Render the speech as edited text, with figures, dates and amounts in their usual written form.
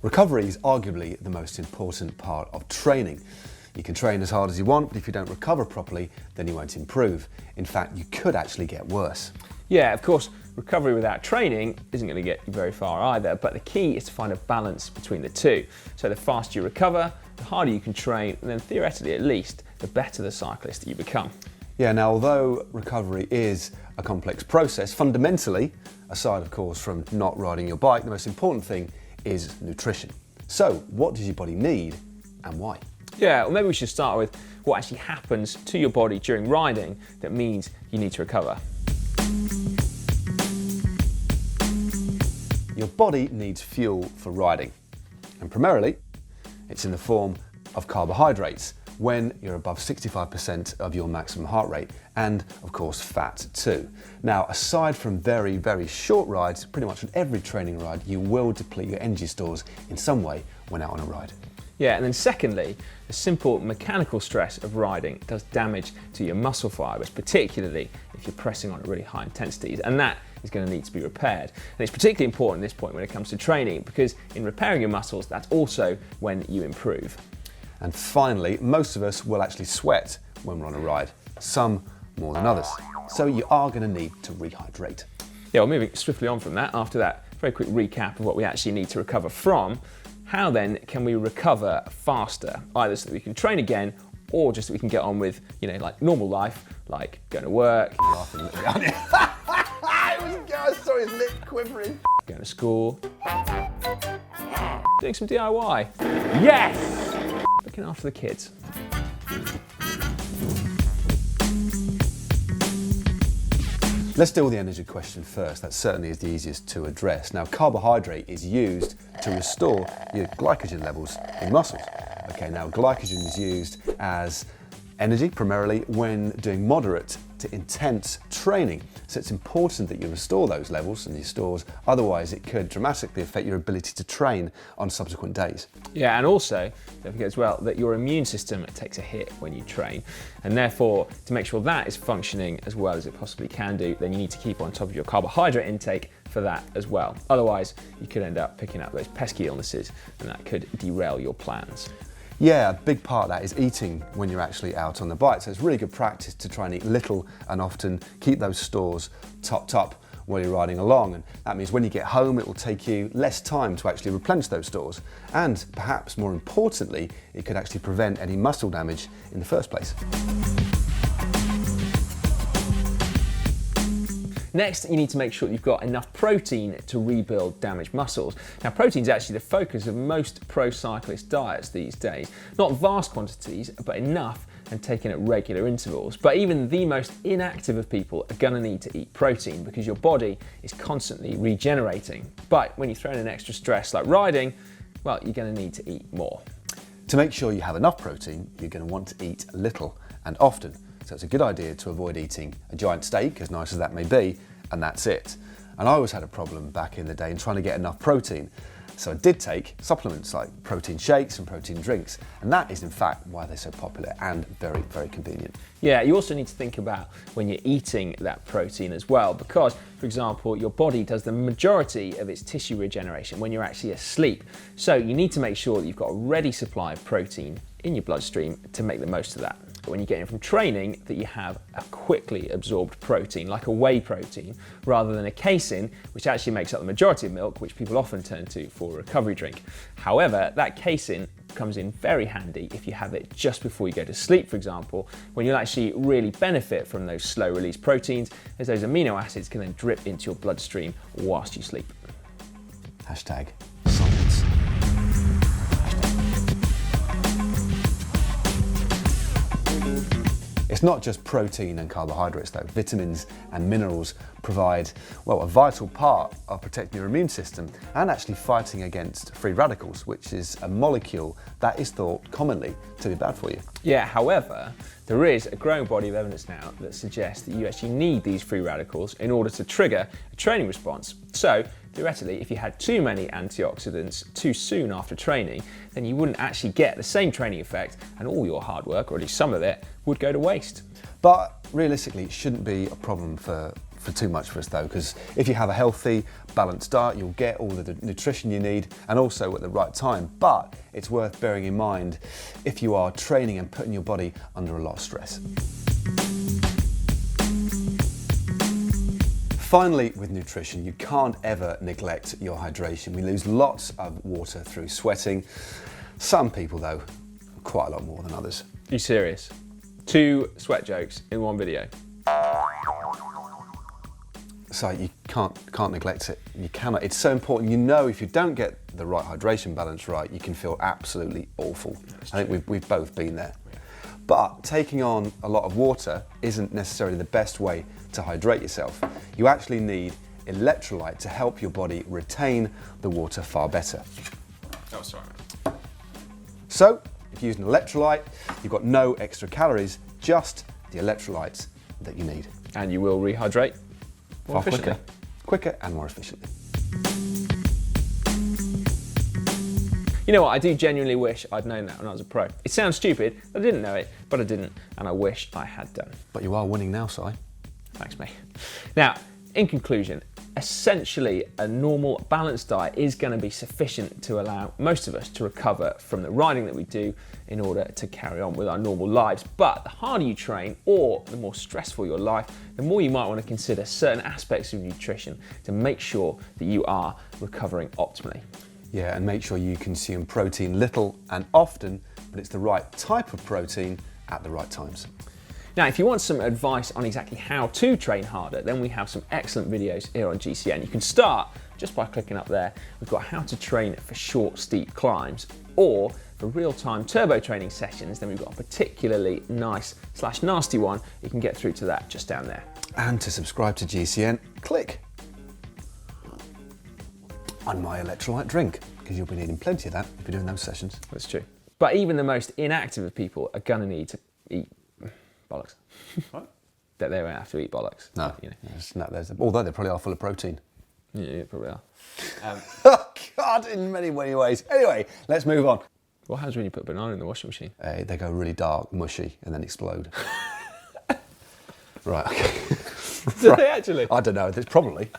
Recovery is arguably the most important part of training. You can train as hard as you want, but if you don't recover properly, then you won't improve. In fact, you could actually get worse. Yeah, of course, recovery without training isn't going to get you very far either, but the key is to find a balance between the two. So the faster you recover, the harder you can train, and then theoretically at least, the better the cyclist you become. Yeah, now although recovery is a complex process, fundamentally, aside of course from not riding your bike, the most important thing is nutrition. So what does your body need and why? Yeah, well maybe we should start with what actually happens to your body during riding that means you need to recover. Your body needs fuel for riding, and primarily it's in the form of carbohydrates when you're above 65% of your maximum heart rate, and of course fat too. Now, aside from very, very short rides, pretty much on every training ride, you will deplete your energy stores in some way when out on a ride. Yeah, and then secondly, the simple mechanical stress of riding does damage to your muscle fibers, particularly if you're pressing on at really high intensities, and that is going to need to be repaired. And it's particularly important at this point when it comes to training, because in repairing your muscles, that's also when you improve. And finally, most of us will actually sweat when we're on a ride, some more than others. So you are going to need to rehydrate. Yeah, well, moving swiftly on from that, after that very quick recap of what we actually need to recover from, how then can we recover faster, either so that we can train again or just so we can get on with, like normal life, like going to work, Laughing at me, aren't you? I saw his lip quivering. Going to school, doing some DIY. Yes! Looking after the kids. Let's deal with the energy question first. That certainly is the easiest to address. Now, carbohydrate is used to restore your glycogen levels in muscles. Okay, now glycogen is used as energy primarily when doing moderate to intense training. So it's important that you restore those levels in your stores, otherwise it could dramatically affect your ability to train on subsequent days. Yeah, and also, don't forget as well, that your immune system takes a hit when you train. And therefore, to make sure that is functioning as well as it possibly can do, then you need to keep on top of your carbohydrate intake for that as well. Otherwise, you could end up picking up those pesky illnesses and that could derail your plans. Yeah, a big part of that is eating when you're actually out on the bike. So it's really good practice to try and eat little and often keep those stores topped up while you're riding along. And that means when you get home, it will take you less time to actually replenish those stores. And perhaps more importantly, it could actually prevent any muscle damage in the first place. Next, you need to make sure that you've got enough protein to rebuild damaged muscles. Now, protein is actually the focus of most pro cyclist diets these days. Not vast quantities, but enough and taken at regular intervals. But even the most inactive of people are going to need to eat protein because your body is constantly regenerating. But when you throw in an extra stress like riding, well, you're going to need to eat more. To make sure you have enough protein, you're going to want to eat little and often. So it's a good idea to avoid eating a giant steak, as nice as that may be, and that's it. And I always had a problem back in the day in trying to get enough protein. So I did take supplements like protein shakes and protein drinks, and that is in fact why they're so popular and very, very convenient. Yeah, you also need to think about when you're eating that protein as well, because, for example, your body does the majority of its tissue regeneration when you're actually asleep. So you need to make sure that you've got a ready supply of protein in your bloodstream to make the most of that. When you get in from training, that you have a quickly absorbed protein, like a whey protein, rather than a casein, which actually makes up the majority of milk, which people often turn to for a recovery drink. However, that casein comes in very handy if you have it just before you go to sleep, for example, when you'll actually really benefit from those slow release proteins, as those amino acids can then drip into your bloodstream whilst you sleep. Hashtag science. It's not just protein and carbohydrates though. Vitamins and minerals provide, well, a vital part of protecting your immune system and actually fighting against free radicals, which is a molecule that is thought commonly to be bad for you. Yeah, however, there is a growing body of evidence now that suggests that you actually need these free radicals in order to trigger a training response. So, theoretically, if you had too many antioxidants too soon after training, then you wouldn't actually get the same training effect and all your hard work, or at least some of it, would go to waste. But realistically, it shouldn't be a problem for for too much for us though, because if you have a healthy, balanced diet, you'll get all of the nutrition you need and also at the right time. But it's worth bearing in mind if you are training and putting your body under a lot of stress. Finally, with nutrition, you can't ever neglect your hydration. We lose lots of water through sweating. Some people, though, quite a lot more than others. Are you serious? 2 sweat jokes in one video. So you can't neglect it. You cannot. It's so important. You know, if you don't get the right hydration balance right, you can feel absolutely awful. I think we've both been there. But taking on a lot of water isn't necessarily the best way to hydrate yourself. You actually need electrolyte to help your body retain the water far better. Oh, sorry. So, if you use an electrolyte, you've got no extra calories, just the electrolytes that you need. And you will rehydrate more Far efficiently. quicker and more efficiently. You know what, I do genuinely wish I'd known that when I was a pro. It sounds stupid, I didn't know it, but I didn't, and I wish I had done. But you are winning now, Si. Thanks, mate. Now, in conclusion, essentially a normal balanced diet is going to be sufficient to allow most of us to recover from the riding that we do in order to carry on with our normal lives. But the harder you train or the more stressful your life, the more you might want to consider certain aspects of nutrition to make sure that you are recovering optimally. Yeah, and make sure you consume protein little and often, but it's the right type of protein at the right times. Now, if you want some advice on exactly how to train harder, then we have some excellent videos here on GCN. You can start just by clicking up there. We've got how to train for short, steep climbs, or for real-time turbo training sessions, then we've got a particularly nice/nasty one. You can get through to that just down there. And to subscribe to GCN, click on my electrolyte drink, because you'll be needing plenty of that if you're doing those sessions. That's true. But even the most inactive of people are gonna need to eat bollocks. What? That they won't have to eat bollocks. No, You know. although they probably are full of protein. Yeah, probably are. Oh God, in many, many ways. Anyway, let's move on. What happens when you put a banana in the washing machine? They go really dark, mushy, and then explode. Right, okay. Do they actually? I don't know, it's probably.